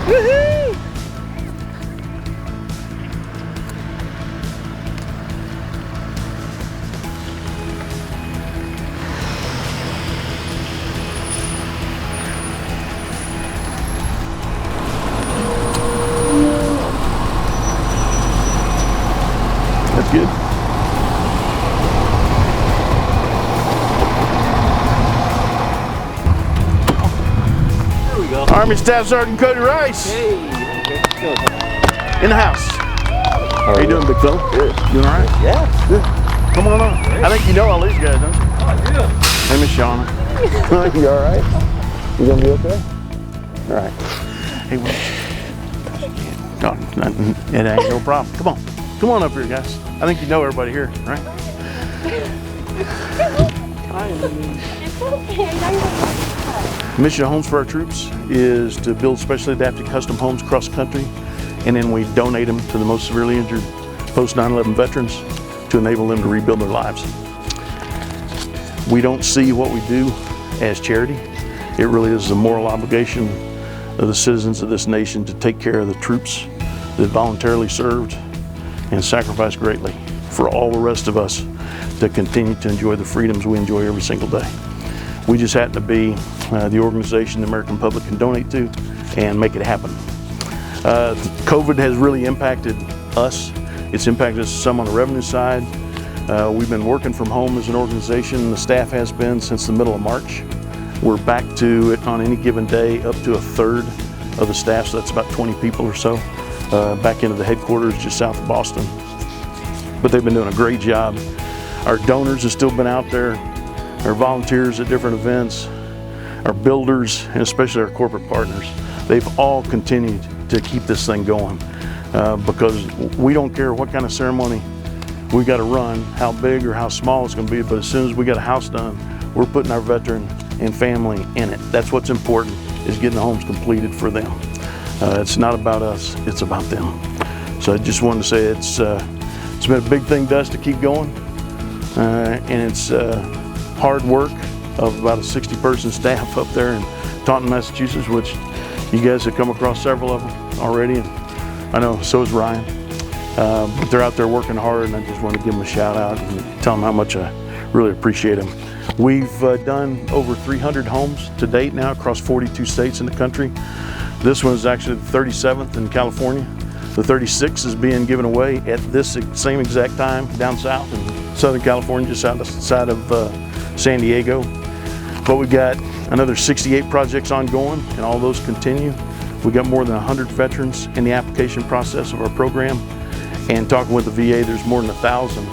Woohoo! That's good. There we go. Army Staff Sergeant Cody Rice. Hey. In the house. How you doing, big fella? Good. Doing all right? Yeah. Good. Come on up. I think you know all these guys, don't you? Oh, yeah. Hey, Miss Shauna. You all right? You gonna be okay? All right. Hey, no, it ain't no problem. Come on. Come on up here, guys. I think you know everybody here, right? Mission of Homes for our troops is to build specially adapted custom homes across the country, and then we donate them to the most severely injured post 9/11 veterans to enable them to rebuild their lives. We don't see what we do as charity. It really is a moral obligation of the citizens of this nation to take care of the troops that voluntarily served and sacrificed greatly for all the rest of us to continue to enjoy the freedoms we enjoy every single day. We just happen to be the organization the American public can donate to and make it happen. COVID has really impacted us. It's impacted us some on the revenue side. We've been working from home as an organization. The staff has been since the middle of March. We're back to it on any given day, up to a third of the staff, so that's about 20 people or so, back into the headquarters just south of Boston. But they've been doing a great job. Our donors have still been out there, our volunteers at different events, our builders, and especially our corporate partners. They've all continued to keep this thing going because we don't care what kind of ceremony we got to run, how big or how small it's going to be, but as soon as we got a house done, we're putting our veteran and family in it. That's what's important, is getting the homes completed for them. It's not about us, it's about them. So I just wanted to say it's been a big thing to us to keep going, and it's hard work of about a 60-person staff up there in Taunton, Massachusetts, which you guys have come across several of them already, and I know so is Ryan. But they're out there working hard, and I just want to give them a shout out and tell them how much I really appreciate them. We've done over 300 homes to date now across 42 states in the country. This one is actually the 37th in California. The 36th is being given away at this same exact time down south in Southern California, just outside of San Diego. But we got another 68 projects ongoing, and all those continue. We got more than 100 veterans in the application process of our program. And talking with the VA, there's more than 1,000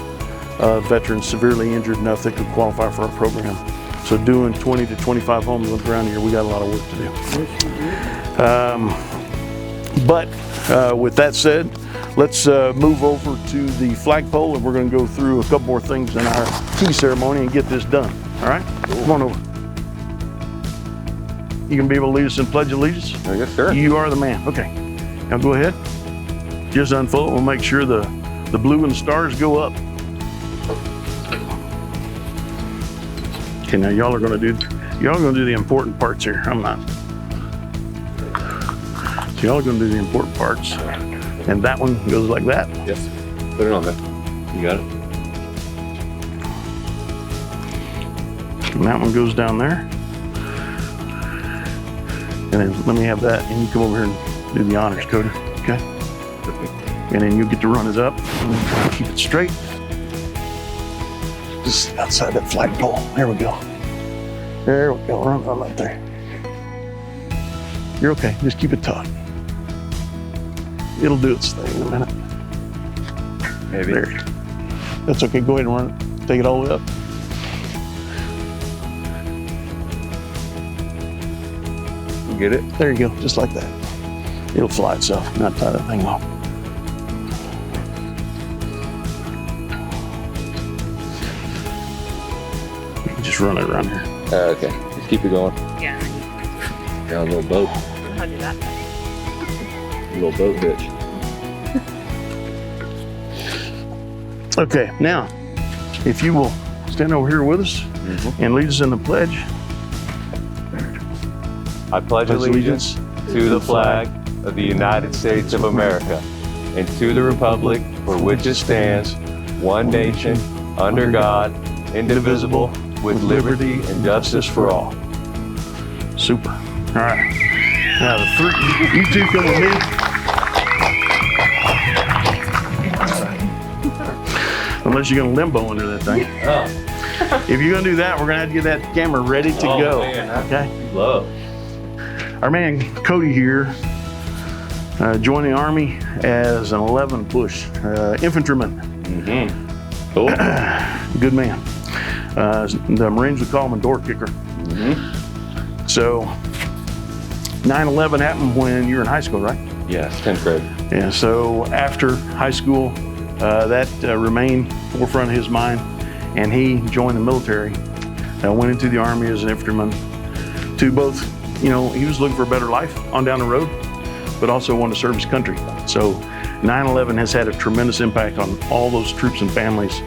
veterans severely injured enough that could qualify for our program. So doing 20 to 25 homes on the ground here, we got a lot of work to do. But with that said, let's move over to the flagpole, and we're going to go through a couple more things in our tea ceremony and get this done. All right? Cool. Come on over. You going to be able to lead us in Pledge of Allegiance? Yes, sir. You are the man. Okay. Now go ahead. Just unfold. We'll make sure the blue and the stars go up. Okay, now y'all are gonna do the important parts here. I'm not. So y'all are gonna do the important parts. And that one goes like that. Yes. Put it on there. You got it. And that one goes down there. And then let me have that, and you come over here and do the honors, Cody. Okay? And then you get to run it up and keep it straight. Just outside that flagpole. There we go. There we go. Run up there. You're okay. Just keep it taut. It'll do its thing in a minute. Maybe. There. That's okay. Go ahead and run it. Take it all the way up. Get it? There you go. Just like that. It'll fly itself. Not tie that thing off. Just run it around here. Okay. Just keep it going. Yeah. Got a little boat. How do that? A little boat bitch. Okay, now, if you will stand over here with us and lead us in the pledge. I pledge allegiance to the flag of the United States of America and to the republic for which it stands, one nation, under God, indivisible, with liberty and justice for all. Super. All right. Now the three, you two come with me. Unless you're gonna limbo under that thing. If you're gonna do that, we're gonna have to get that camera ready to go. Man, okay. Love. Our man Cody here joined the Army as an 11 push infantryman. Cool. Good man. The Marines would call him a door kicker. So 9/11 happened when you were in high school, right? Yes, 10th grade. Yeah, so after high school, that remained forefront of his mind, and he joined the military, went into the Army as an infantryman to both, he was looking for a better life on down the road, but also wanted to serve his country. So 9/11 has had a tremendous impact on all those troops and families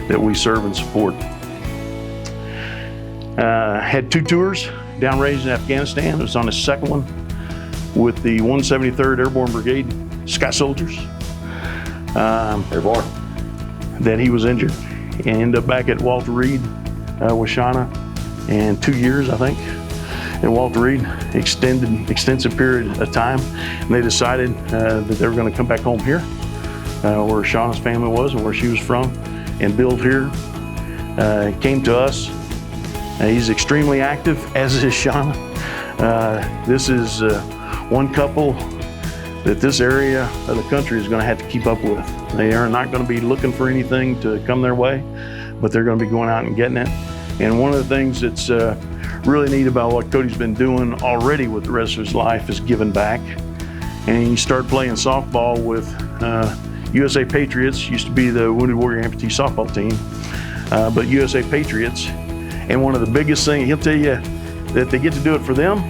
that we serve and support. Had 2 tours downrange in Afghanistan. It was on his second one with the 173rd Airborne Brigade Sky Soldiers. Airborne. That he was injured and ended up back at Walter Reed with Shauna, and 2 years, I think, at Walter Reed, extensive period of time. And they decided that they were going to come back home here, where Shauna's family was and where she was from, and build here. Came to us. He's extremely active, as is Shauna. This is one couple that this area of the country is going to have to keep up with. They are not going to be looking for anything to come their way, but they're going to be going out and getting it. And one of the things that's really neat about what Cody's been doing already with the rest of his life is giving back. And he started playing softball with USA Patriots, used to be the Wounded Warrior Amputee softball team, but USA Patriots. And one of the biggest things, he'll tell you that they get to do it for them.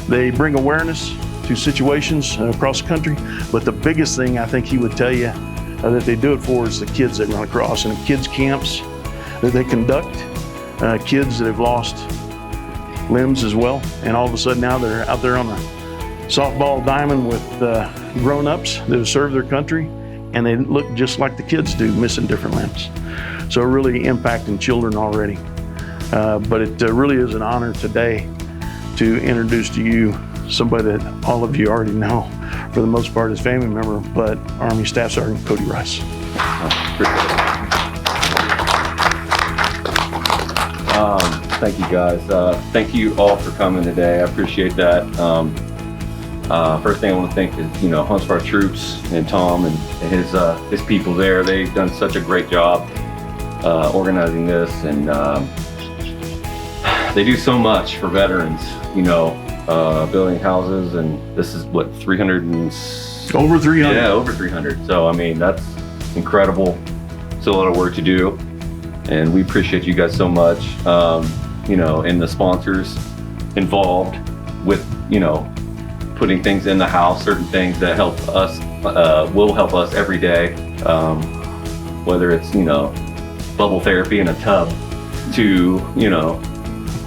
They bring awareness to situations across the country, but the biggest thing I think he would tell you that they do it for is the kids they run across, and the kids camps that they conduct, kids that have lost limbs as well, and all of a sudden now they're out there on the softball diamond with grown-ups that have served their country, and they look just like the kids do, missing different limbs. So really impacting children already. But it really is an honor today to introduce to you somebody that all of you already know, for the most part, is family member, but Army Staff Sergeant Cody Rice. Thank you guys. Thank you all for coming today. I appreciate that. First thing I want to thank is, Hunts for Our Troops and Tom and his people there. They've done such a great job organizing this, and they do so much for veterans, building houses, and this is what, 300 and... Over 300. Yeah, over 300. So, I mean, that's incredible. Still a lot of work to do, and we appreciate you guys so much, and the sponsors involved with, putting things in the house, certain things that help us, will help us every day, whether it's, bubble therapy in a tub to,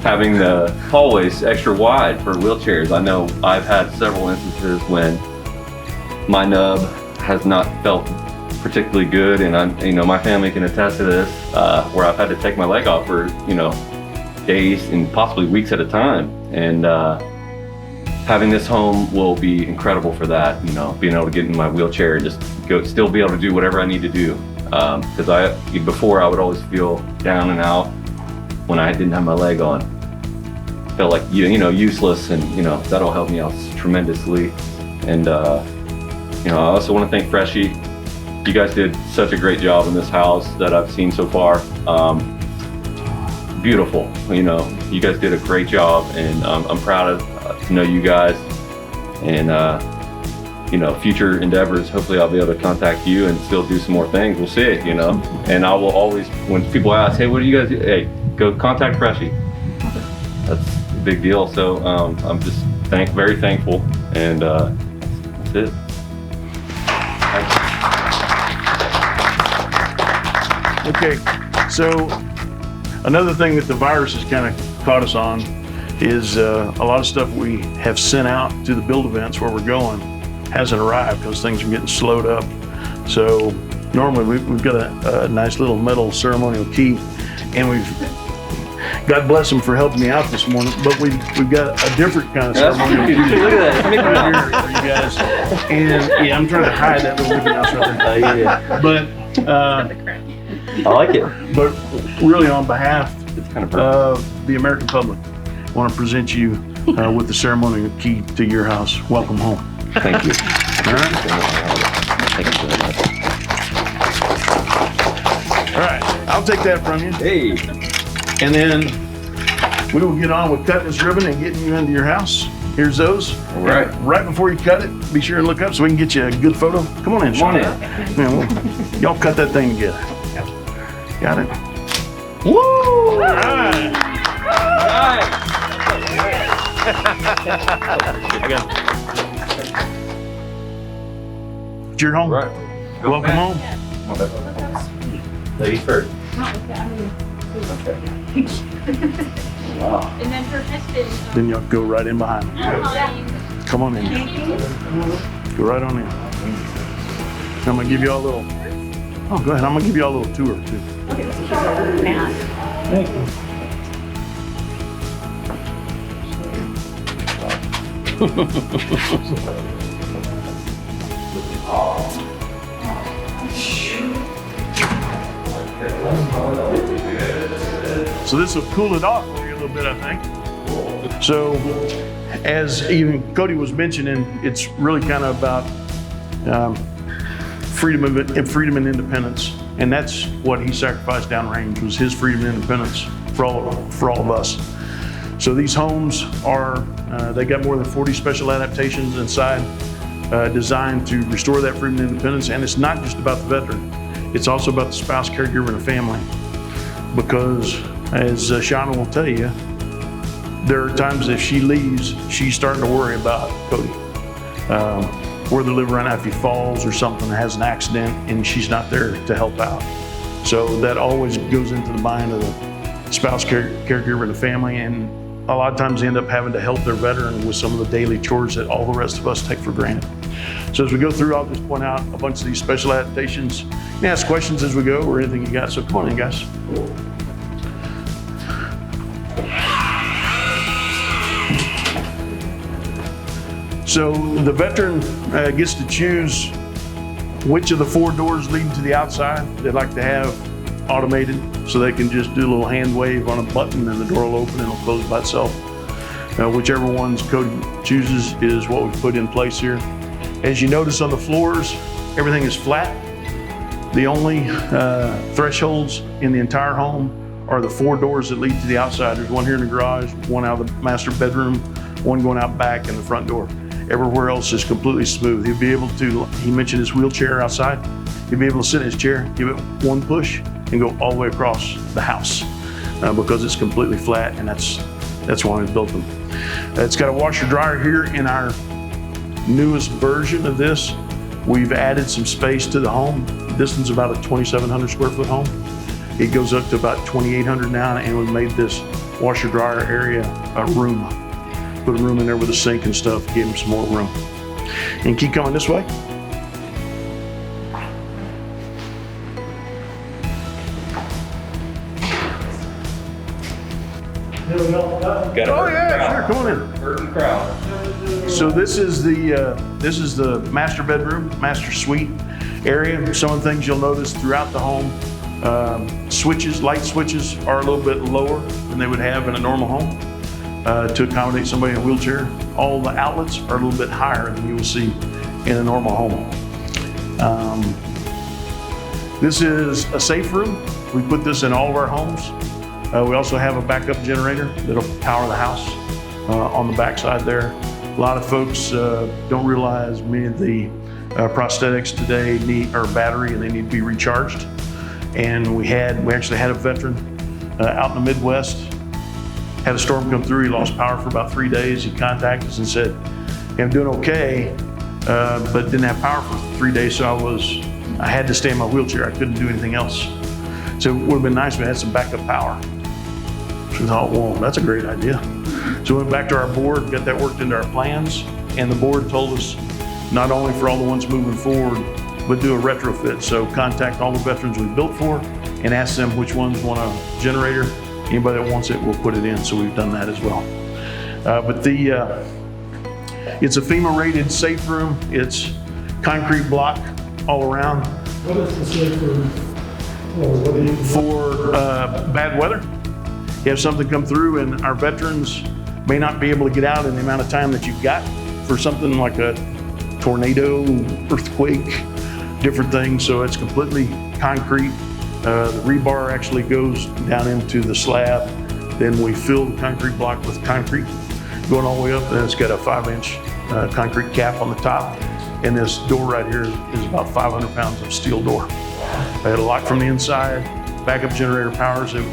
having the hallways extra wide for wheelchairs. I know I've had several instances when my nub has not felt particularly good, and my family can attest to this, where I've had to take my leg off for, days and possibly weeks at a time. And having this home will be incredible for that, being able to get in my wheelchair and just still be able to do whatever I need to do. Because before I would always feel down and out when I didn't have my leg on. Felt like, useless, and, that'll help me out tremendously. And, I also want to thank Freshie. You guys did such a great job in this house that I've seen so far. Beautiful, you guys did a great job, and I'm proud to know you guys. And, future endeavors, hopefully I'll be able to contact you and still do some more things. We'll see, and I will always, when people ask, hey, what do you guys do? Hey, go contact Freshie. That's a big deal. So I'm just very thankful, and that's it. Okay, so another thing that the virus has kind of caught us on is a lot of stuff we have sent out to the build events where we're going hasn't arrived because things are getting slowed up. So normally we've got a nice little metal ceremonial key, and God bless them for helping me out this morning, but we've got a different kind of ceremonial key. Look at that. Right here for you guys. And yeah, I'm trying to hide that little Mickey Mouse right there. Yeah. But I like it. but really, on behalf It's kind of of the American public, I want to present you with the ceremonial key to your house. Welcome home. Thank you. All right. Thank you very much. All right. I'll take that from you, Hey. and then we will get on with cutting this ribbon and getting you into your house. Here's those. All right. Right before you cut it, be sure and look up so we can get you a good photo. Come on in, Come on Sean. in. Yeah, y'all cut that thing together. Got it? Woo! All right. I got it. It's your home. Right. Welcome home. Ladies first. Wow. And then her husband. Then y'all go right in behind. Come on in. Go right on in. I'm gonna give you all a little. Oh, go ahead. I'm gonna give you all a little tour too. Thank you. So this will cool it off for you a little bit, I think. So, as even Cody was mentioning, it's really kind of about freedom and independence, and that's what he sacrificed downrange, was his freedom and independence for all of us. So these homes are they got more than 40 special adaptations inside, designed to restore that freedom and independence. And it's not just about the veteran; it's also about the spouse, caregiver, and the family. Because, as Shauna will tell you, there are times if she leaves, she's starting to worry about Cody. Where they live right now, if he falls or something, has an accident, and she's not there to help out. So that always goes into the mind of the spouse, caregiver, and the family. And a lot of times they end up having to help their veteran with some of the daily chores that all the rest of us take for granted. So as we go through, I'll just point out a bunch of these special adaptations. You can ask questions as we go or anything you got. So come on in, guys. So the veteran gets to choose which of the 4 doors leading to the outside they'd like to have automated, so they can just do a little hand wave on a button and the door will open and it'll close by itself. Whichever ones Cody chooses is what we've put in place here. As you notice on the floors, everything is flat. The only thresholds in the entire home are the 4 doors that lead to the outside. There's one here in the garage, one out of the master bedroom, one going out back, and the front door. Everywhere else is completely smooth. He'll be able to, he mentioned his wheelchair outside. He'll be able to sit in his chair, give it one push, and go all the way across the house because it's completely flat, and that's why we built them. It's got a washer dryer here in our newest version of this. We've added some space to the home. This one's about a 2,700 square foot home. It goes up to about 2,800 now, and we've made this washer dryer area a room. Put a room in there with a sink and stuff, gave him some more room. And keep coming this way. Got Oh yeah, sure, come on in. Curtain crowd. So this is the master bedroom, master suite area. Some of the things you'll notice throughout the home, switches, light switches are a little bit lower than they would have in a normal home to accommodate somebody in a wheelchair. All the outlets are a little bit higher than you will see in a normal home. This is a safe room. We put this in all of our homes. We also have a backup generator that'll power the house on the backside there. A lot of folks don't realize many of the prosthetics today need battery, and they need to be recharged. And we actually had a veteran out in the Midwest, had a storm come through. He lost power for about 3 days. He contacted us and said, "Hey, I'm doing okay, but didn't have power for 3 days, so I had to stay in my wheelchair. I couldn't do anything else." So it would have been nice if we had some backup power. So we thought, well, that's a great idea. So So we went back to our board, got that worked into our plans, and the board told us not only for all the ones moving forward, but do a retrofit. So contact all the veterans we built for and ask them which ones want a generator. Anybody that wants it, we'll put it in. So we've done that as well. It's a FEMA rated safe room. It's concrete block all around. What is the safe room? What do you? For bad weather. You have something come through and our veterans may not be able to get out in the amount of time that you've got for something like a tornado, earthquake, different things. So it's completely concrete. The rebar actually goes down into the slab. Then we fill the concrete block with concrete going all the way up, and it's got a 5-inch concrete cap on the top. And this door right here is about 500 pounds of steel door. I had a lock from the inside, backup generator powers. It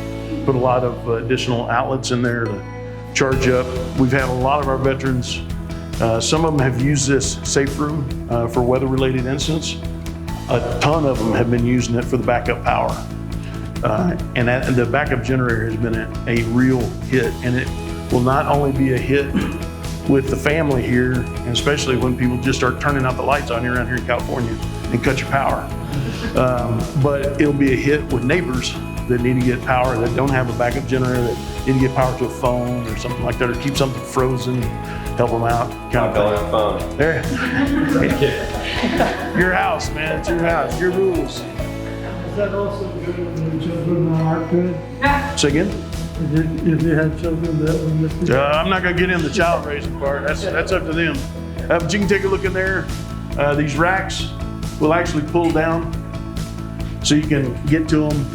put a lot of additional outlets in there to charge up. We've had a lot of our veterans, some of them have used this safe room for weather-related incidents. A ton of them have been using it for the backup power. And the backup generator has been a real hit. And it will not only be a hit with the family here, and especially when people just start turning out the lights on you around here in California and cut your power. But it'll be a hit with neighbors that need to get power, that don't have a backup generator, that need to get power to a phone or something like that, or keep something frozen, help them out. Kind of phone. there. Your house, man, it's your house, your rules. Is that also good when the children aren't good? Say again? If you had children that were missing? I'm not gonna get in the child raising part, that's up to them. But you can take a look in there. These racks will actually pull down so you can get to them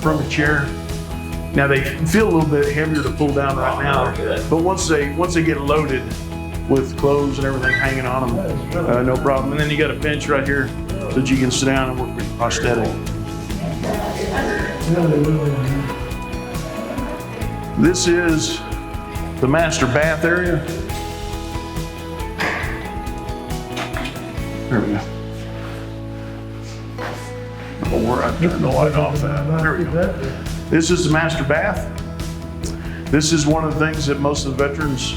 from a chair. Now they feel a little bit heavier to pull down right now, but once they get loaded with clothes and everything hanging on them, no problem. And then you got a bench right here so that you can sit down and work with your prosthetic. This is the master bath area. There we go. I don't know where I turned the light off at. There we go. This is the master bath. This is one of the things that most of the veterans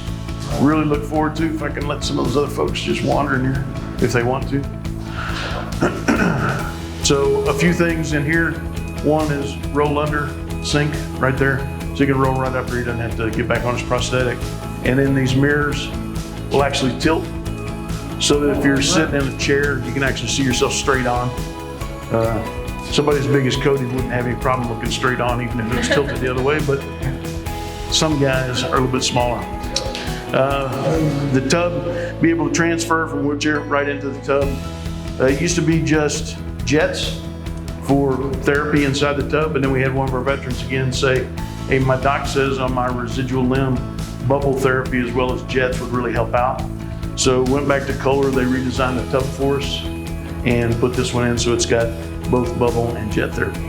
really look forward to. If I can let some of those other folks just wander in here if they want to. So a few things in here. One is roll under sink right there. So you can roll right up here. You don't have to get back on his prosthetic. And then these mirrors will actually tilt so that if you're sitting in a chair, you can actually see yourself straight on. Somebody as big as Cody wouldn't have any problem looking straight on even if it was tilted the other way, but some guys are a little bit smaller. The tub, be able to transfer from wheelchair right into the tub. It used to be just jets for therapy inside the tub, and then we had one of our veterans again say, hey, my doc says on my residual limb, bubble therapy as well as jets would really help out. So went back to Kohler, they redesigned the tub for us and put this one in so it's got both bubble and jet therapy.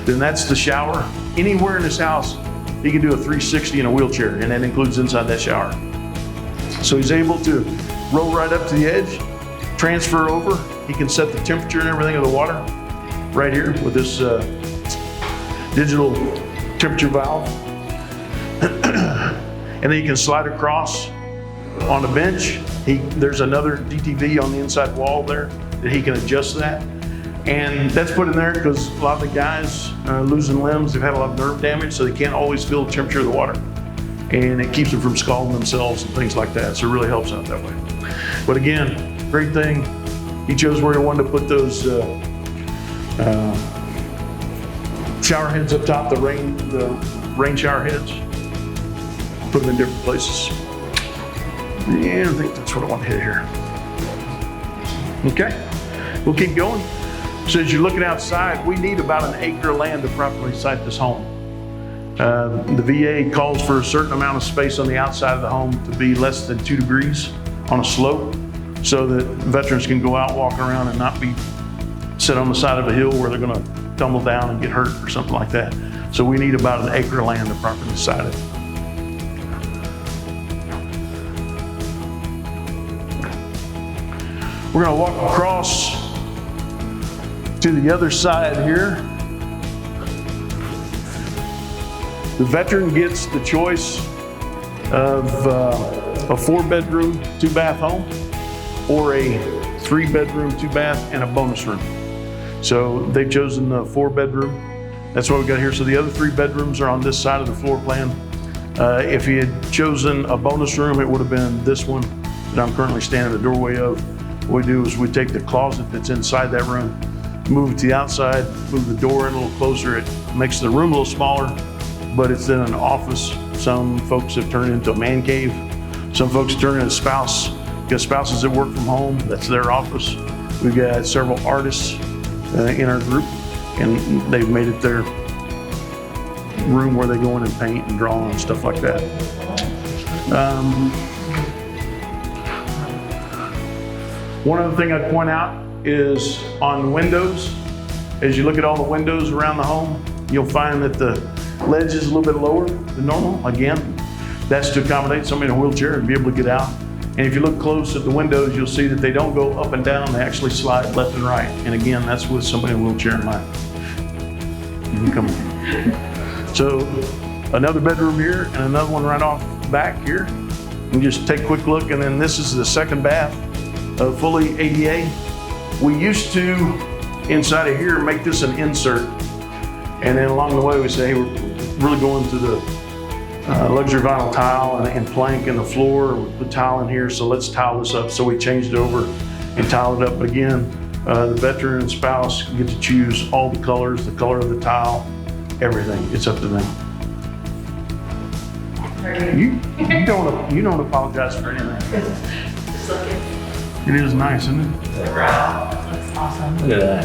Then that's the shower. Anywhere in this house, he can do a 360 in a wheelchair, and that includes inside that shower. So he's able to roll right up to the edge, transfer over. He can set the temperature and everything of the water right here with this digital temperature valve. And then you can slide across on the bench. There's another DTV on the inside wall there that he can adjust that. And that's put in there because a lot of the guys losing limbs, they've had a lot of nerve damage, so they can't always feel the temperature of the water. And it keeps them from scalding themselves and things like that. So it really helps out that way. But again, great thing. He chose where he wanted to put those shower heads up top, the rain shower heads. Put them in different places. Yeah, I think that's what I want to hit here. Okay, we'll keep going. So as you're looking outside, we need about an acre of land to properly site this home. The VA calls for a certain amount of space on the outside of the home to be less than 2 degrees on a slope so that veterans can go out, walk around and not be sit on the side of a hill where they're gonna tumble down and get hurt or something like that. So we need about an acre of land to properly site it. We're gonna walk across to the other side here. The veteran gets the choice of a 4-bedroom, 2-bath home, or a 3-bedroom, 2-bath, and a bonus room. So they've chosen the 4-bedroom. That's what we got here. So the other 3 bedrooms are on this side of the floor plan. If he had chosen a bonus room, it would have been this one that I'm currently standing in the doorway of. What we do is we take the closet that's inside that room, move it to the outside, move the door in a little closer. It makes the room a little smaller, but it's then an office. Some folks have turned it into a man cave. Some folks turn it into a spouse. We've got spouses that work from home, that's their office. We've got several artists in our group, and they've made it their room where they go in and paint and draw and stuff like that. One other thing I'd point out is on windows. As you look at all the windows around the home, you'll find that the ledge is a little bit lower than normal. Again, that's to accommodate somebody in a wheelchair and be able to get out. And if you look close at the windows, you'll see that they don't go up and down, they actually slide left and right. And again, that's with somebody in a wheelchair in mind. Come on. So another bedroom here and another one right off back here. And just take a quick look, and then this is the 2nd bath, fully ADA. We used to, inside of here, make this an insert. And then along the way we say, hey, we're really going to the luxury vinyl tile and plank in the floor. We put tile in here, so let's tile this up. So we changed it over and tiled it up. But again, the veteran and spouse get to choose all the colors, the color of the tile, everything. It's up to them. You don't apologize for anything. It is nice, isn't it? Wow, that's awesome. Look at that.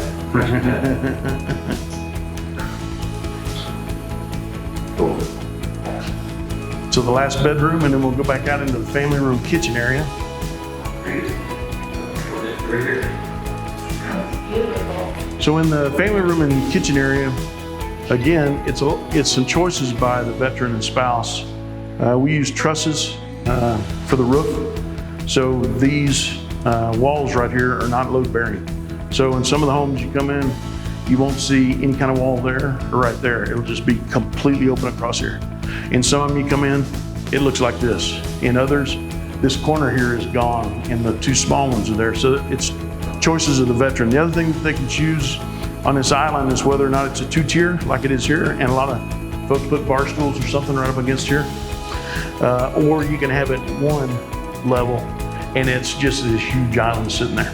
Cool. So the last bedroom, and then we'll go back out into the family room kitchen area. So in the family room and kitchen area, again, it's some choices by the veteran and spouse. We use trusses for the roof. So these walls right here are not load bearing. So in some of the homes you come in, you won't see any kind of wall there or right there. It'll just be completely open across here. In some of them you come in, it looks like this. In others, this corner here is gone and the 2 small ones are there. So it's choices of the veteran. The other thing that they can choose on this island is whether or not it's a 2-tier like it is here, and a lot of folks put bar stools or something right up against here. Or you can have it 1 level and it's just this huge island sitting there.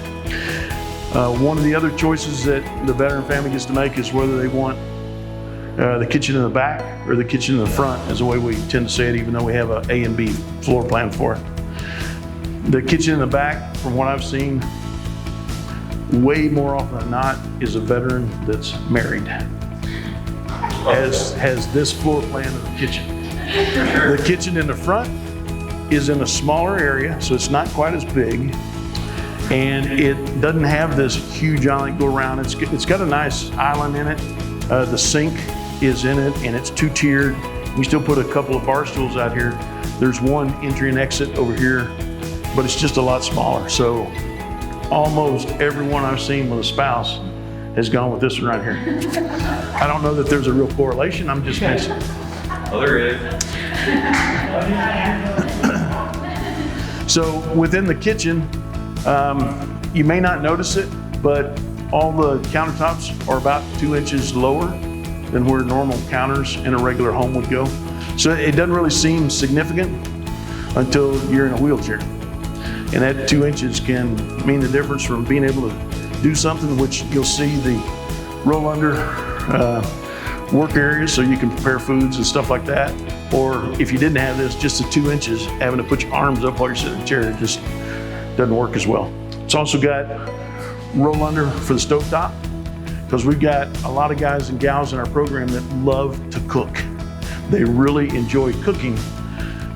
One of the other choices that the veteran family gets to make is whether they want the kitchen in the back or the kitchen in the front, is the way we tend to say it, even though we have a A and B floor plan for it. The kitchen in the back, from what I've seen, way more often than not, is a veteran that's married. Has this floor plan of the kitchen. The kitchen in the front is in a smaller area, so it's not quite as big. And it doesn't have this huge island go around. It's got a nice island in it. The sink is in it, and it's 2-tiered. You still put a couple of bar stools out here. There's 1 entry and exit over here, but it's just a lot smaller. So almost everyone I've seen with a spouse has gone with this one right here. I don't know that there's a real correlation. I'm just mentioning. Oh, there is. So within the kitchen, you may not notice it, but all the countertops are about 2 inches lower than where normal counters in a regular home would go. So it doesn't really seem significant until you're in a wheelchair. And that 2 inches can mean the difference from being able to do something, which you'll see the roll under work areas so you can prepare foods and stuff like that. Or if you didn't have this, just the 2 inches, having to put your arms up while you're sitting in the chair, it just doesn't work as well. It's also got roll under for the stovetop, because we've got a lot of guys and gals in our program that love to cook. They really enjoy cooking,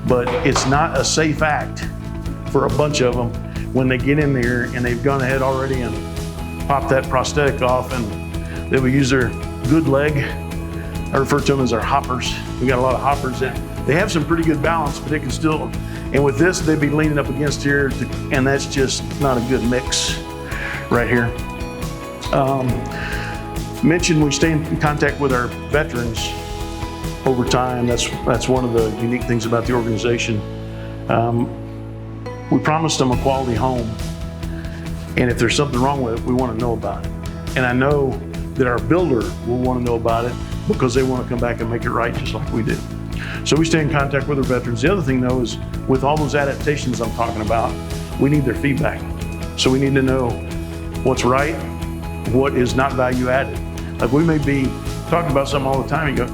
but it's not a safe act for a bunch of them when they get in there and they've gone ahead already and popped that prosthetic off, and they will use their good leg. I refer to them as our hoppers. We got a lot of hoppers that they have some pretty good balance, but they can still, and with this, they'd be leaning up against here, and that's just not a good mix right here. Mentioned we stay in contact with our veterans. over time. That's one of the unique things about the organization. We promised them a quality home, and if there's something wrong with it, we want to know about it. And I know that our builder will want to know about it because they want to come back and make it right just like we do. So we stay in contact with our veterans. The other thing though is with all those adaptations I'm talking about, we need their feedback. So we need to know what's right, what is not value added. Like we may be talking about something all the time, you go,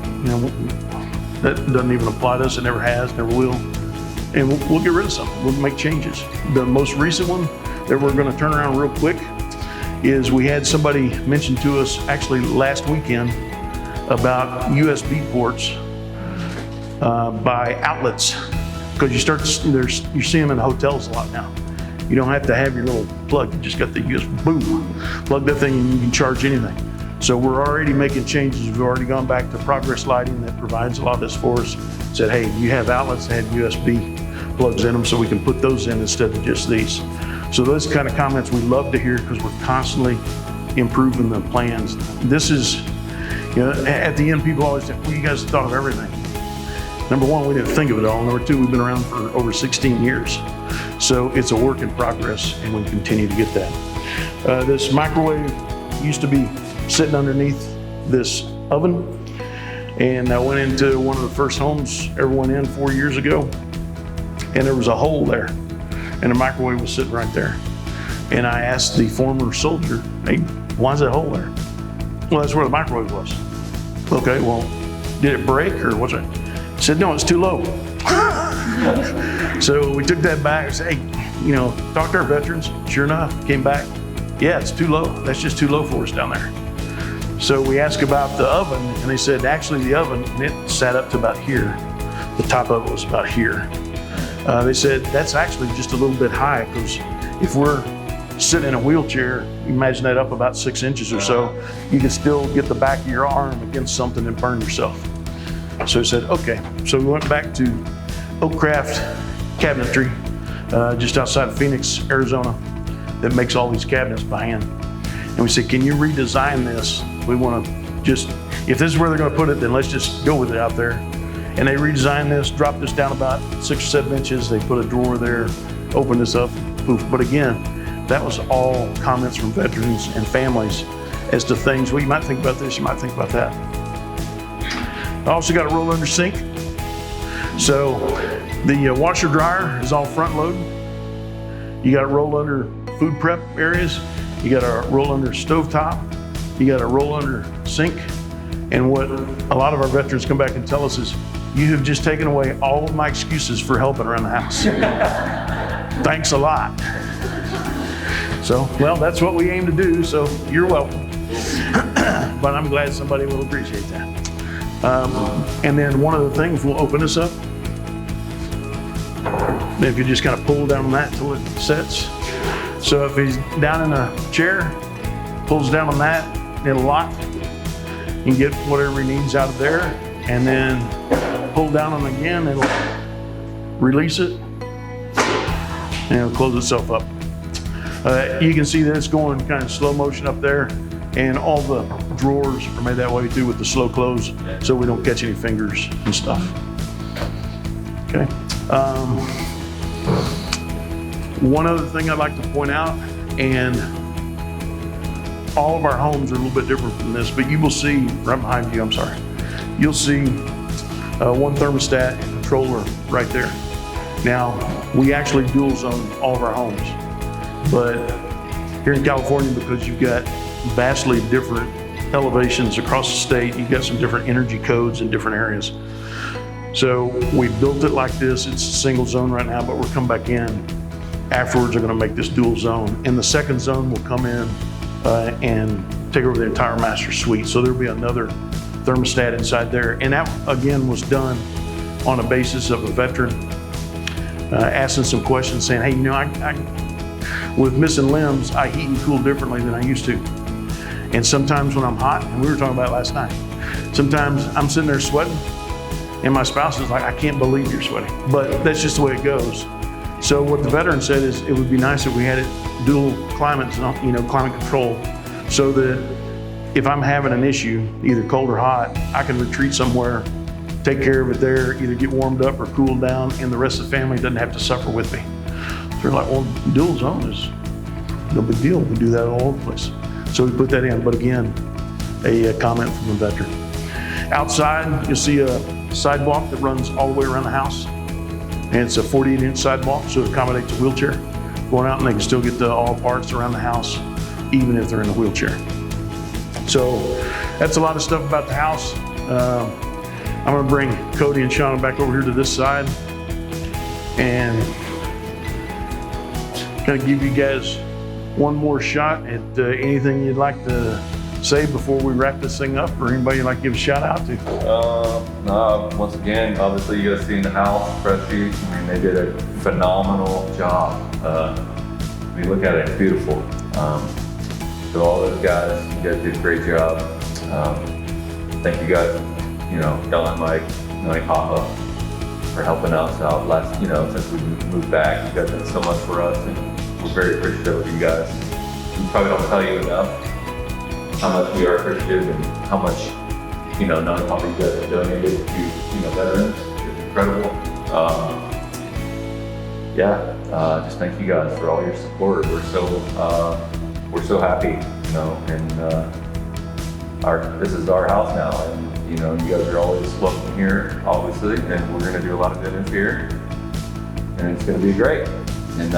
that doesn't even apply to us, it never has, never will. And we'll get rid of something, we'll make changes. The most recent one that we're gonna turn around real quick is we had somebody mention to us actually last weekend about USB ports by outlets, because you see them in hotels a lot now. You don't have to have your little plug, you just got the USB, boom, plug that thing and you can charge anything. So we're already making changes. We've already gone back to Progress Lighting that provides a lot of this for us. Said, hey, you have outlets that have USB plugs in them, so we can put those in instead of just these. So those kind of comments we love to hear because we're constantly improving the plans. This is, at the end, people always say, well, you guys thought of everything. Number one, we didn't think of it all. Number two, we've been around for over 16 years. So it's a work in progress, and we continue to get that. This microwave used to be sitting underneath this oven, and I went into one of the first homes ever went in 4 years ago, and there was a hole there, and the microwave was sitting right there. And I asked the former soldier, hey, why's that hole there? Well, that's where the microwave was. Okay, well, did it break or what's it? He said, no, it's too low. So we took that back and said, hey, talk to our veterans. Sure enough, came back. Yeah, it's too low. That's just too low for us down there. So we asked about the oven, and they said, actually the oven, it sat up to about here. The top of it was about here. They said, that's actually just a little bit high, because if we're sitting in a wheelchair, imagine that up about 6 inches or so, you can still get the back of your arm against something and burn yourself. So he said, okay. So we went back to Oakcraft Cabinetry, just outside of Phoenix, Arizona, that makes all these cabinets by hand. And we said, can you redesign this? We want to just, if this is where they're going to put it, then let's just go with it out there. And they redesigned this, dropped this down about 6 or 7 inches. They put a drawer there, opened this up, poof. But again, that was all comments from veterans and families as to things, well, you might think about this, you might think about that. I also got a roll under sink. So the washer dryer is all front load. You got a roll under food prep areas. You got a roll under stovetop. You got a roll under sink. And what a lot of our veterans come back and tell us is, you have just taken away all of my excuses for helping around the house. Thanks a lot. So, well, that's what we aim to do, so you're welcome. But I'm glad somebody will appreciate that. And then one of the things, we'll open this up. If you just kind of pull down on that until it sets. So if he's down in a chair, pulls down on that, it'll lock. You can get whatever he needs out of there, and then pull down on it again, it'll release it, and it'll close itself up. You can see that it's going kind of slow motion up there, and all the drawers are made that way too with the slow close, so we don't catch any fingers and stuff. Okay. One other thing I'd like to point out, and all of our homes are a little bit different from this, but you will see right behind you, I'm sorry, you'll see one thermostat and controller right there. Now, we actually dual zone all of our homes, but here in California, because you've got vastly different elevations across the state, you've got some different energy codes in different areas. So we built it like this. It's a single zone right now, but we're coming back in. Afterwards, we're gonna make this dual zone. And the second zone will come in and take over the entire master suite. So there'll be another thermostat inside there. And that, again, was done on a basis of a veteran asking some questions, saying, hey, I with missing limbs, I heat and cool differently than I used to. And sometimes when I'm hot, and we were talking about it last night, sometimes I'm sitting there sweating, and my spouse is like, I can't believe you're sweating. But that's just the way it goes. So what the veteran said is, it would be nice if we had it dual climate, climate control, so that if I'm having an issue, either cold or hot, I can retreat somewhere take care of it there, either get warmed up or cooled down, and the rest of the family doesn't have to suffer with me. So they're like, well, dual zone is no big deal. We do that all over the place. So we put that in, but again, a comment from a veteran. Outside, you'll see a sidewalk that runs all the way around the house. And it's a 48-inch sidewalk, so it accommodates a wheelchair going out, and they can still get to all parts around the house, even if they're in a wheelchair. So that's a lot of stuff about the house. I'm gonna bring Cody and Shauna back over here to this side and kind of give you guys one more shot at anything you'd like to say before we wrap this thing up, or anybody you'd like to give a shout out to. No, once again, obviously you guys seen the house, Prestige. I mean, they did a phenomenal job. I mean, look at it, it's beautiful. To all those guys, you guys did a great job. Thank you guys, you know, Don, Mike, Papa, for helping us out last, you know, since we moved back. You guys did so much for us, and we're very appreciative of you guys. We probably don't tell you enough how much we are appreciative and how much, you know, non-profit you guys have donated to, you know, veterans. It's incredible. Just thank you guys for all your support. We're so happy, you know, and this is our house now, and you know, you guys are always welcome here, obviously, and we're gonna do a lot of dinners here, and it's gonna be great. And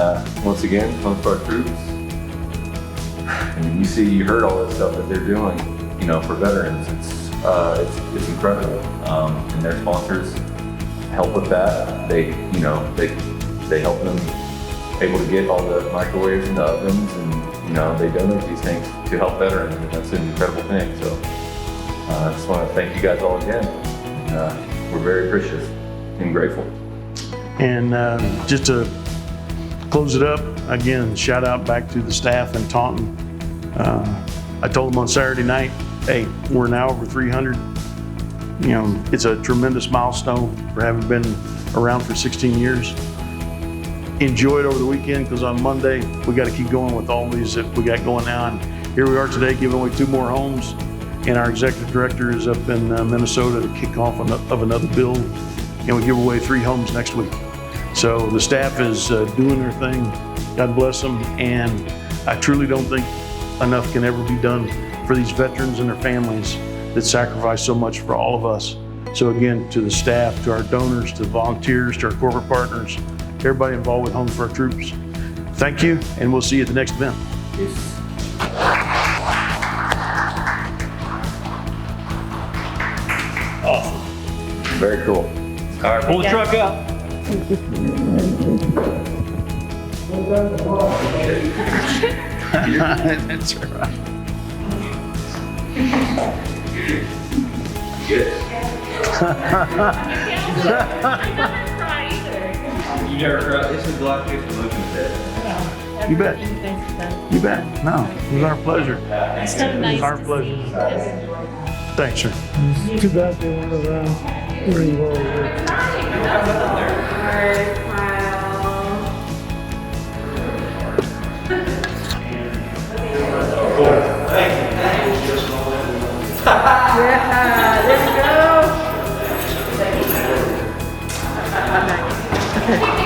once again, Homes for Our Troops. I mean, you heard all this stuff that they're doing, you know, for veterans. It's incredible, and their sponsors help with that. They help them able to get all the microwaves and the ovens, and you know, they donate these things to help veterans, and that's an incredible thing. So I just want to thank you guys all again. And, we're very appreciative and grateful. And just to close it up, again, shout out back to the staff in Taunton. I told them on Saturday night, hey, we're now over 300. You know, it's a tremendous milestone for having been around for 16 years. Enjoy it over the weekend, because on Monday, we got to keep going with all these that we got going now. And here we are today giving away 2 more homes. And our executive director is up in Minnesota to kick off of another build. And we give away 3 homes next week. So the staff is doing their thing. God bless them. And I truly don't think enough can ever be done for these veterans and their families that sacrifice so much for all of us. So again, to the staff, to our donors, to volunteers, to our corporate partners, everybody involved with Homes for Our Troops, thank you, and we'll see you at the next event. Peace. Awesome. Very cool. All right, pull the truck up. That's right. Good. You never cried. This is the last case we're looking at it. You bet. You bet. No, it was our pleasure. It's so nice Our to pleasure. see. Thanks, sir. It's too bad they weren't around where you were. Yeah, let's go.